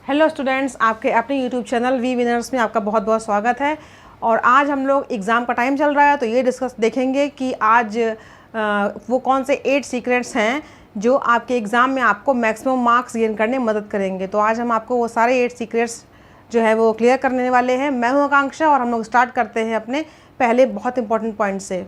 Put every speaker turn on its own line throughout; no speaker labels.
Hello students, आपके अपने YouTube channel we winners में आपका बहुत बहुत स्वागत है। और आज हम लोग एग्ज़ाम का टाइम चल रहा है तो ये डिस्कस देखेंगे कि आज वो कौन से 8 सीक्रेट्स हैं जो आपके एग्ज़ाम में आपको मैक्सिमम मार्क्स गेन करने में मदद करेंगे। तो आज हम आपको वो सारे 8 सीक्रेट्स जो है वो क्लियर करने वाले हैं। मैं हूँ आकांक्षा और हम लोग स्टार्ट करते हैं अपने पहले बहुत इंपॉर्टेंट पॉइंट से।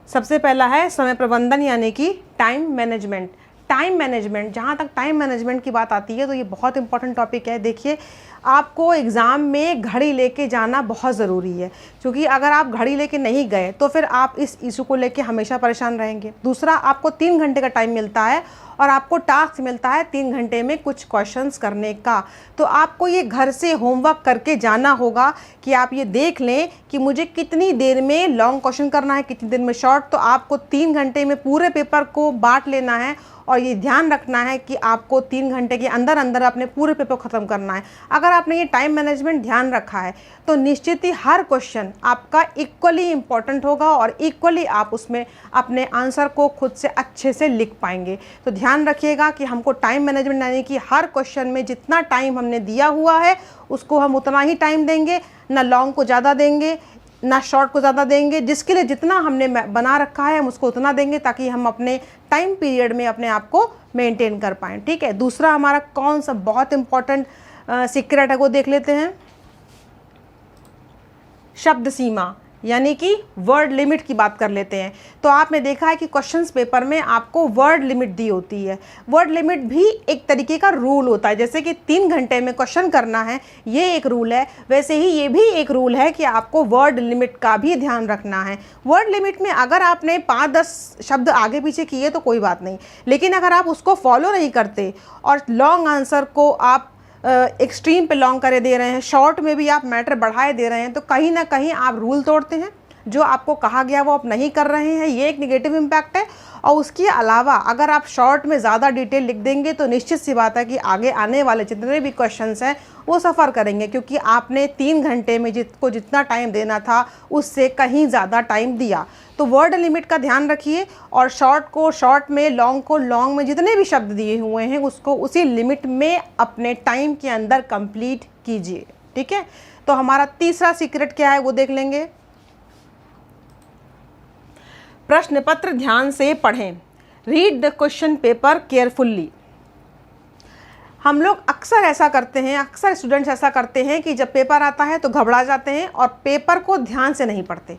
सबसे पहला है समय प्रबंधन यानी कि टाइम मैनेजमेंट। टाइम मैनेजमेंट, जहाँ तक टाइम मैनेजमेंट की बात आती है तो ये बहुत इंपॉर्टेंट टॉपिक है। देखिए, आपको एग्ज़ाम में घड़ी लेके जाना बहुत ज़रूरी है, क्योंकि अगर आप घड़ी लेके नहीं गए तो फिर आप इस इशू को लेके हमेशा परेशान रहेंगे। दूसरा, आपको 3 घंटे का टाइम मिलता है और आपको टास्क मिलता है 3 घंटे में कुछ क्वेश्चंस करने का। तो आपको ये घर से होमवर्क करके जाना होगा कि आप ये देख लें कि मुझे कितनी देर में लॉन्ग क्वेश्चन करना है, कितनी देर में शॉर्ट। तो आपको 3 घंटे में पूरे पेपर को बांट लेना है और ये ध्यान रखना है कि आपको 3 घंटे के अंदर अंदर अपने पूरे पेपर ख़त्म करना है। अगर आपने ये टाइम मैनेजमेंट ध्यान रखा है तो निश्चित ही हर क्वेश्चन आपका इक्वली इम्पॉर्टेंट होगा और इक्वली आप उसमें अपने आंसर को खुद से अच्छे से लिख पाएंगे। तो ध्यान रखिएगा कि हमको टाइम मैनेजमेंट यानी कि हर क्वेश्चन में जितना टाइम हमने दिया हुआ है उसको हम उतना ही टाइम देंगे, ना लॉन्ग को ज़्यादा देंगे ना शॉर्ट को ज़्यादा देंगे। जिसके लिए जितना हमने बना रखा है हम उसको उतना देंगे ताकि हम अपने टाइम पीरियड में अपने आप को मेंटेन कर पाएँ। ठीक है, दूसरा हमारा कौन सा बहुत इम्पॉर्टेंट सीक्रेट है वो देख लेते हैं। शब्द सीमा यानी कि वर्ड लिमिट की बात कर लेते हैं। तो आपने देखा है कि क्वेश्चंस पेपर में आपको वर्ड लिमिट दी होती है। वर्ड लिमिट भी एक तरीके का रूल होता है, जैसे कि 3 घंटे में क्वेश्चन करना है, ये एक रूल है, वैसे ही ये भी एक रूल है कि आपको वर्ड लिमिट का भी ध्यान रखना है। वर्ड लिमिट में अगर आपने 5-10 शब्द आगे पीछे किए तो कोई बात नहीं, लेकिन अगर आप उसको फॉलो नहीं करते और लॉन्ग आंसर को आप एक्सट्रीम पे लॉन्ग करे दे रहे हैं, शॉर्ट में भी आप मैटर बढ़ाए दे रहे हैं, तो कहीं ना कहीं आप रूल तोड़ते हैं। जो आपको कहा गया वो आप नहीं कर रहे हैं, ये एक नेगेटिव इम्पैक्ट है। और उसके अलावा अगर आप शॉर्ट में ज़्यादा डिटेल लिख देंगे तो निश्चित सी बात है कि आगे आने वाले जितने भी क्वेश्चंस हैं वो सफ़र करेंगे, क्योंकि आपने 3 घंटे में जितना टाइम देना था उससे कहीं ज़्यादा टाइम दिया। तो वर्ड लिमिट का ध्यान रखिए और शॉर्ट को शॉर्ट में, लॉन्ग को लॉन्ग में, जितने भी शब्द दिए हुए हैं उसको उसी लिमिट में अपने टाइम के अंदर कंप्लीट कीजिए। ठीक है, तो हमारा तीसरा सीक्रेट क्या है वो देख लेंगे। प्रश्न पत्र ध्यान से पढ़ें। Read the question paper carefully. हम लोग अक्सर ऐसा करते हैं, अक्सर स्टूडेंट्स ऐसा करते हैं कि जब पेपर आता है तो घबरा जाते हैं और पेपर को ध्यान से नहीं पढ़ते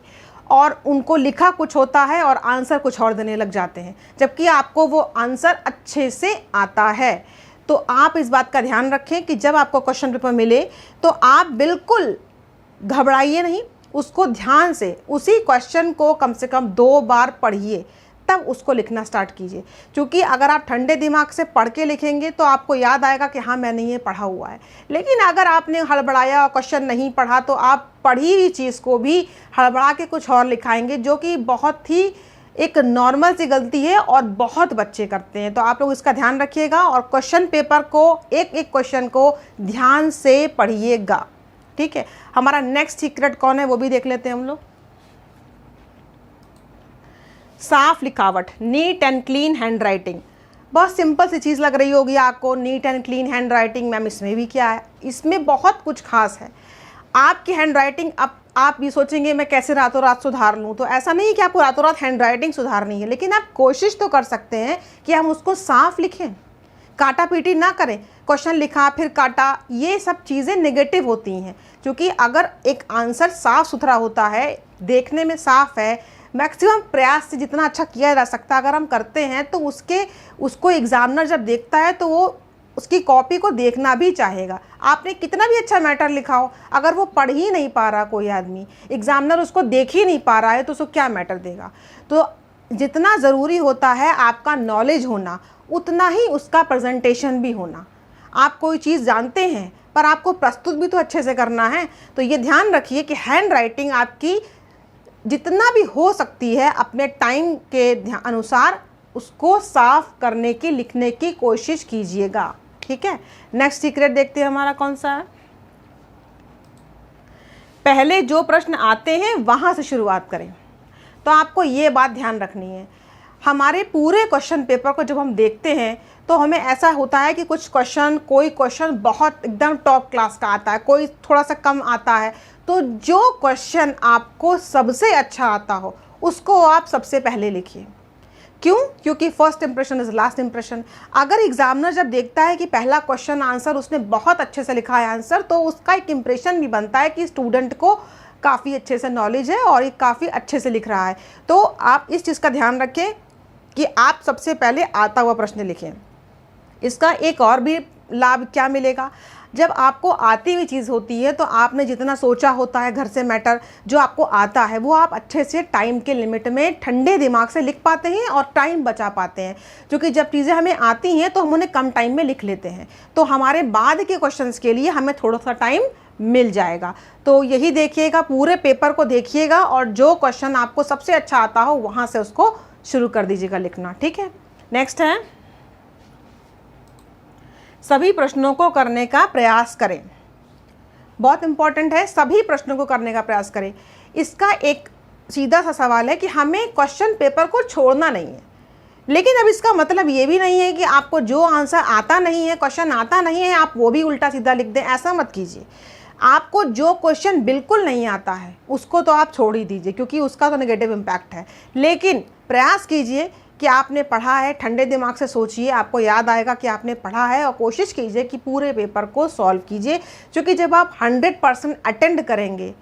और उनको लिखा कुछ होता है और आंसर कुछ और देने लग जाते हैं, जबकि आपको वो आंसर अच्छे से आता है। तो आप इस बात का ध्यान रखें कि जब आपको क्वेश्चन पेपर मिले तो आप बिल्कुल घबराइए नहीं, उसको ध्यान से, उसी क्वेश्चन को कम से कम 2 बार पढ़िए, तब उसको लिखना स्टार्ट कीजिए। क्योंकि अगर आप ठंडे दिमाग से पढ़ के लिखेंगे तो आपको याद आएगा कि हाँ मैंने ये पढ़ा हुआ है। लेकिन अगर आपने हड़बड़ाया और क्वेश्चन नहीं पढ़ा तो आप पढ़ी हुई चीज़ को भी हड़बड़ा के कुछ और लिखाएंगे, जो कि बहुत ही एक नॉर्मल सी गलती है और बहुत बच्चे करते हैं। तो आप लोग इसका ध्यान रखिएगा और क्वेश्चन पेपर को, एक एक क्वेश्चन को ध्यान से पढ़िएगा। ठीक है, हमारा नेक्स्ट सीक्रेट कौन है वो भी देख लेते हैं हम लोग। साफ लिखावट, neat and clean hand writing. बहुत सिंपल सी चीज़ लग रही होगी आपको, neat and clean hand writing, ma'am इसमें भी क्या है? इसमें बहुत कुछ खास है। आपकी हैंड राइटिंग, अब आप भी सोचेंगे मैं कैसे रातों रात सुधार लूँ, तो ऐसा नहीं कि आपको रातों रात हैंड राइटिंग सुधारनी है, लेकिन आप कोशिश तो कर सकते हैं कि हम उसको साफ लिखें, काटा पीटी ना करें। क्वेश्चन लिखा फिर काटा, ये सब चीज़ें नेगेटिव होती हैं। क्योंकि अगर एक आंसर साफ़ सुथरा होता है, देखने में साफ़ है, मैक्सिमम प्रयास से जितना अच्छा किया जा सकता है अगर हम करते हैं तो उसको एग्जामिनर जब देखता है तो वो उसकी कॉपी को देखना भी चाहेगा। आपने कितना भी अच्छा मैटर लिखा हो, अगर वो पढ़ ही नहीं पा रहा कोई आदमी, एग्जामिनर उसको देख ही नहीं पा रहा है, तो उसको क्या मैटर देगा? तो जितना ज़रूरी होता है आपका नॉलेज होना, उतना ही उसका प्रेजेंटेशन भी होना। आप कोई चीज़ जानते हैं पर आपको प्रस्तुत भी तो अच्छे से करना है। तो ये ध्यान रखिए कि हैंड राइटिंग आपकी जितना भी हो सकती है अपने टाइम के अनुसार उसको साफ करने की, लिखने की कोशिश कीजिएगा। ठीक है, नेक्स्ट सीक्रेट देखते हैं हमारा कौन सा है। पहले जो प्रश्न आते हैं वहाँ से शुरुआत करें। तो आपको ये बात ध्यान रखनी है, हमारे पूरे क्वेश्चन पेपर को जब हम देखते हैं तो हमें ऐसा होता है कि कोई क्वेश्चन बहुत एकदम टॉप क्लास का आता है, कोई थोड़ा सा कम आता है। तो जो क्वेश्चन आपको सबसे अच्छा आता हो उसको आप सबसे पहले लिखिए। क्यों? क्योंकि first impression is last impression. अगर एग्जामिनर जब देखता है कि पहला क्वेश्चन आंसर उसने बहुत अच्छे से लिखा है आंसर, तो उसका एक इंप्रेशन भी बनता है कि स्टूडेंट को काफ़ी अच्छे से नॉलेज है और ये काफ़ी अच्छे से लिख रहा है। तो आप इस चीज़ का ध्यान रखें कि आप सबसे पहले आता हुआ प्रश्न लिखें। इसका एक और भी लाभ क्या मिलेगा, जब आपको आती हुई चीज़ होती है तो आपने जितना सोचा होता है घर से मैटर जो आपको आता है वो आप अच्छे से टाइम के लिमिट में ठंडे दिमाग से लिख पाते हैं और टाइम बचा पाते हैं। क्योंकि जब चीज़ें हमें आती हैं तो हम उन्हें कम टाइम में लिख लेते हैं, तो हमारे बाद के क्वेश्चंस के लिए हमें थोड़ा सा टाइम मिल जाएगा। तो यही देखिएगा, पूरे पेपर को देखिएगा और जो क्वेश्चन आपको सबसे अच्छा आता हो वहाँ से उसको शुरू कर दीजिएगा लिखना। ठीक है, नेक्स्ट है सभी प्रश्नों को करने का प्रयास करें। बहुत इंपॉर्टेंट है, सभी प्रश्नों को करने का प्रयास करें। इसका एक सीधा सा सवाल है कि हमें क्वेश्चन पेपर को छोड़ना नहीं है, लेकिन अब इसका मतलब ये भी नहीं है कि आपको जो आंसर आता नहीं है, क्वेश्चन आता नहीं है, आप वो भी उल्टा सीधा लिख दें। ऐसा मत कीजिए। आपको जो क्वेश्चन बिल्कुल नहीं आता है उसको तो आप छोड़ ही दीजिए, क्योंकि उसका तो नेगेटिव इम्पैक्ट है। लेकिन प्रयास कीजिए कि आपने पढ़ा है, ठंडे दिमाग से सोचिए, आपको याद आएगा कि आपने पढ़ा है, और कोशिश कीजिए कि पूरे पेपर को सॉल्व कीजिए। क्योंकि जब आप 100% अटेंड करेंगे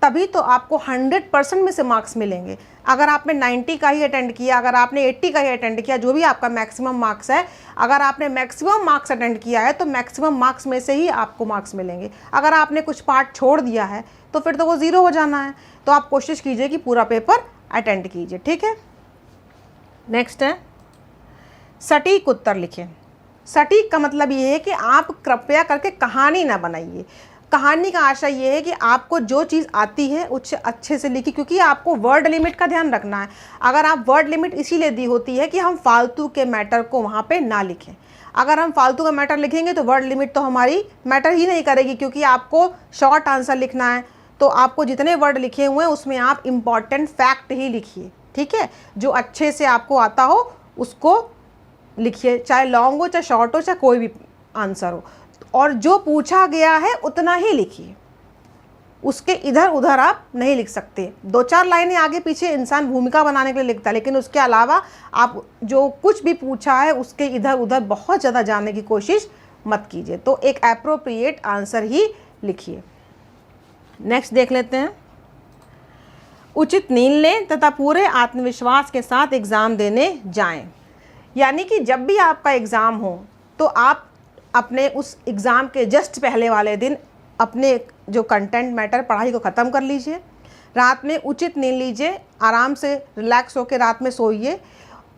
तभी तो आपको 100% में से मार्क्स मिलेंगे। अगर आपने 90 का ही अटेंड किया, अगर आपने 80 का ही अटेंड किया, जो भी आपका मैक्सिमम मार्क्स है, अगर आपने मैक्सिमम मार्क्स अटेंड किया है तो मैक्सिमम मार्क्स में से ही आपको मार्क्स मिलेंगे। अगर आपने कुछ पार्ट छोड़ दिया है तो फिर तो वो ज़ीरो हो जाना है। तो आप कोशिश कीजिए कि पूरा पेपर अटेंड कीजिए। ठीक है, नेक्स्ट है सटीक उत्तर लिखें। सटीक का मतलब ये है कि आप कृपया करके कहानी ना बनाइए। कहानी का आशय ये है कि आपको जो चीज़ आती है उससे अच्छे से लिखिए, क्योंकि आपको वर्ड लिमिट का ध्यान रखना है। अगर आप वर्ड लिमिट इसीलिए दी होती है कि हम फालतू के मैटर को वहाँ पे ना लिखें। अगर हम फालतू का मैटर लिखेंगे तो वर्ड लिमिट तो हमारी मैटर ही नहीं करेगी, क्योंकि आपको शॉर्ट आंसर लिखना है। तो आपको जितने वर्ड लिखे हुए हैं उसमें आप इम्पॉर्टेंट फैक्ट ही लिखिए। ठीक है, जो अच्छे से आपको आता हो उसको लिखिए, चाहे लॉन्ग हो, चाहे शॉर्ट हो, चाहे कोई भी आंसर हो। और जो पूछा गया है उतना ही लिखिए, उसके इधर उधर आप नहीं लिख सकते। 2-4 लाइनें आगे पीछे इंसान भूमिका बनाने के लिए लिखता है, लेकिन उसके अलावा आप जो कुछ भी पूछा है उसके इधर उधर बहुत ज़्यादा जानने की कोशिश मत कीजिए। तो एक एप्रोप्रिएट आंसर ही लिखिए। नेक्स्ट देख लेते हैं, उचित नींद लें तथा पूरे आत्मविश्वास के साथ एग्ज़ाम देने जाएं। यानी कि जब भी आपका एग्ज़ाम हो तो आप अपने उस एग्ज़ाम के जस्ट पहले वाले दिन अपने जो कंटेंट मैटर पढ़ाई को ख़त्म कर लीजिए। रात में उचित नींद लीजिए, आराम से रिलैक्स होकर रात में सोइए,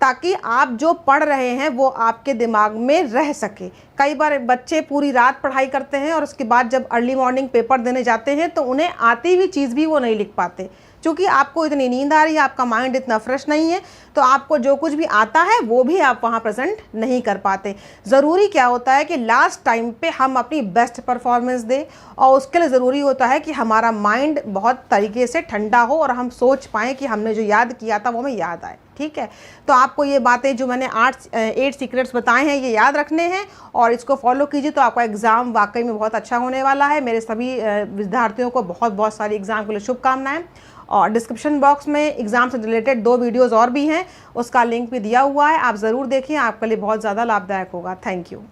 ताकि आप जो पढ़ रहे हैं वो आपके दिमाग में रह सके। कई बार बच्चे पूरी रात पढ़ाई करते हैं और उसके बाद जब अर्ली मॉर्निंग पेपर देने जाते हैं तो उन्हें आती हुई चीज़ भी वो नहीं लिख पाते, क्योंकि आपको इतनी नींद आ रही है, आपका माइंड इतना फ्रेश नहीं है, तो आपको जो कुछ भी आता है वो भी आप वहाँ प्रेजेंट नहीं कर पाते। ज़रूरी क्या होता है कि लास्ट टाइम पे हम अपनी बेस्ट परफॉर्मेंस दें, और उसके लिए ज़रूरी होता है कि हमारा माइंड बहुत तरीके से ठंडा हो और हम सोच पाएँ कि हमने जो याद किया था वो हमें याद आए। ठीक है, तो आपको ये बातें जो मैंने 8 सीक्रेट्स बताए हैं ये याद रखने हैं और इसको फॉलो कीजिए, तो आपका एग्ज़ाम वाकई में बहुत अच्छा होने वाला है। मेरे सभी विद्यार्थियों को बहुत बहुत सारी एग्ज़ाम के लिए शुभकामनाएं। और डिस्क्रिप्शन बॉक्स में एग्ज़ाम से रिलेटेड 2 वीडियोज़ और भी हैं, उसका लिंक भी दिया हुआ है, आप ज़रूर देखिए, आपके लिए बहुत ज़्यादा लाभदायक होगा। Thank you.